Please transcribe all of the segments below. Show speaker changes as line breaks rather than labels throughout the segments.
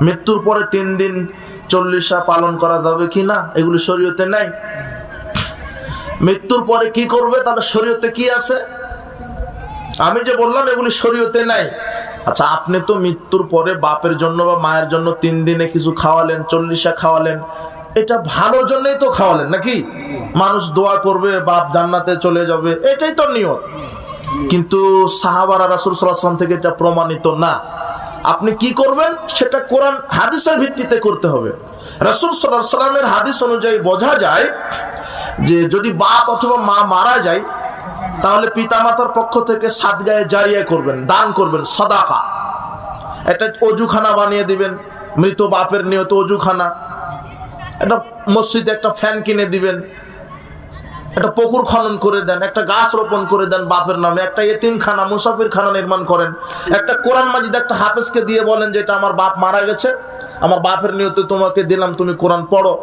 মৃত্যুর পরে 3 দিন 40 পালন করা যাবে কি না, এগুলি শরীয়তে নাই। মৃত্যুর পরে কি করবে, তাহলে শরীয়তে কি আছে? আমি যে বললাম এগুলি শরীয়তে নাই। আচ্ছা, আপনি তো মৃত্যুর পরে বাপের জন্য বা মায়ের জন্য 3 দিনে কিছু খাওয়ালেন, 40 খাওয়ালেন, এটা ভালোর জন্যই তো খাওয়ালেন নাকি? মানুষ দোয়া করবে, বাপ জান্নাতে চলে যাবে, এটাই তো নিয়ত। কিন্তু সাহাবারা রাসূল সাল্লাল্লাহু আলাইহি ওয়াসাল্লাম থেকে এটা প্রমাণিত না। আপনি কি করবেন সেটা কোরআন হাদিসের ভিত্তিতে করতে হবে। রাসূল সাল্লাল্লাহু আলাইহি ওয়াসাল্লামের হাদিস অনুযায়ী বোঝা যায় যে যদি বাপ অথবা মা মারা যায়, তাহলে পিতামাতার পক্ষ থেকে সাদগায়ে জারিয়া করবেন, দান করবেন, সাদাকা। একটা অজুখানা বানিয়ে দিবেন, মৃত বাপের নিয়ত অজুখানা। একটা মসজিদে একটা ফ্যান কিনে দিবেন, একটা পুকুর খনন করে দেন, একটা গাছ রোপণ করে দেন বাপের নামে, একটা এতিমখানা, মুসাফিরখানা নির্মাণ করেন, একটা কোরআন মাজিদ একটা হাফেজকে দিয়ে বলেন যে এটা আমার বাপ মারা গেছে, আমার বাপের নিয়তে তোমাকে দিলাম, তুমি কোরআন পড়ো।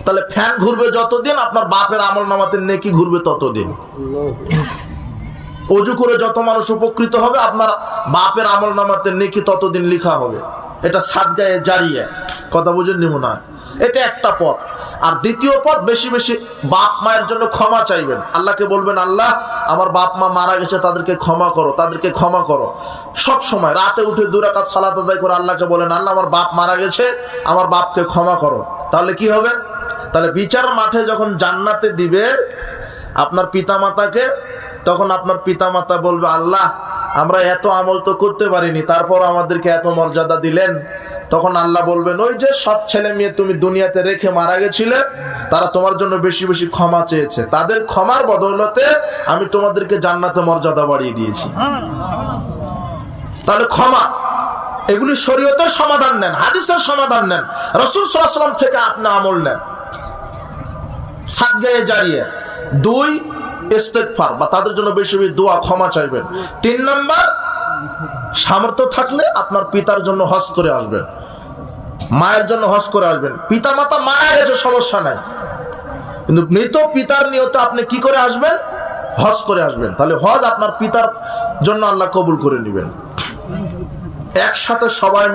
তাহলে ফ্যান ঘুরবে যতদিন, আপনার বাপের আমল নামাতে নেকি ঘুরবে ততদিন। অজু করে যত মানুষ উপকৃত হবে, আপনার বাপের আমল নামাতে নেকি ততদিন লেখা হবে। এটা সাদগায়ে জারিয়া। কথা বুঝেন নি মনে হয়? এটা একটা পথ। আর দ্বিতীয় পথ, বেশি বেশি বাপ মায়ের জন্য ক্ষমা চাইবেন। আল্লাহকে বলবেন, আল্লাহ আমার বাপ মা মারা গেছে, তাদেরকে ক্ষমা করো, তাদেরকে ক্ষমা করো। সব সময় রাতে উঠে 2 রাকাত সালাত আদায় করে আল্লাহকে বলেন, আল্লাহ আমার বাপ মারা গেছে, আমার বাপকে ক্ষমা করো। তাহলে কি হবে? তাহলে বিচার মাঠে যখন জান্নাতে দিবে আপনার পিতামাতাকে, তখন আপনার পিতামাতা বলবে, আল্লাহ আমরা এত আমল তো করতে পারিনি, তারপর আমাদেরকে এত মর্যাদা দিলেন। তখন আল্লাহ বলবেন, ওই যে সব ছেলে মেয়ে তুমি দুনিয়াতে রেখে মারা গেছিলে, তারা তোমার জন্য বেশি বেশি ক্ষমা চেয়েছে, তাদের ক্ষমার বদৌলতে আমি তোমাদেরকে জান্নাতে মর্যাদা বাড়িয়ে দিয়েছি। তাহলে ক্ষমা, এগুলি শরীয়তের সমাধান নেন, হাদিসের সমাধান নেন, রাসূল সাল্লাল্লাহু আলাইহি ওয়াসাল্লাম থেকে আপনি আমল নেন। সাদগায়ে জারিয়া। 2, ইস্তেগফার, বা তাদের জন্য বেশি বেশি দোয়া, ক্ষমা চাইবেন। 3 নাম্বার, সামর্থ্য থাকলে আপনার পিতার জন্য হজ করে আসবেন, মায়ের জন্য হজ করে আসবেন। পিতা মাতা মারা গেছে সমস্যা নাই, কিন্তু মৃত পিতার নিয়তে আপনি কি করে আসবেন? হজ করে আসবেন। তাহলে হজ আপনার পিতার জন্য আল্লাহ কবুল করে নেবেন। একসাথে সবাই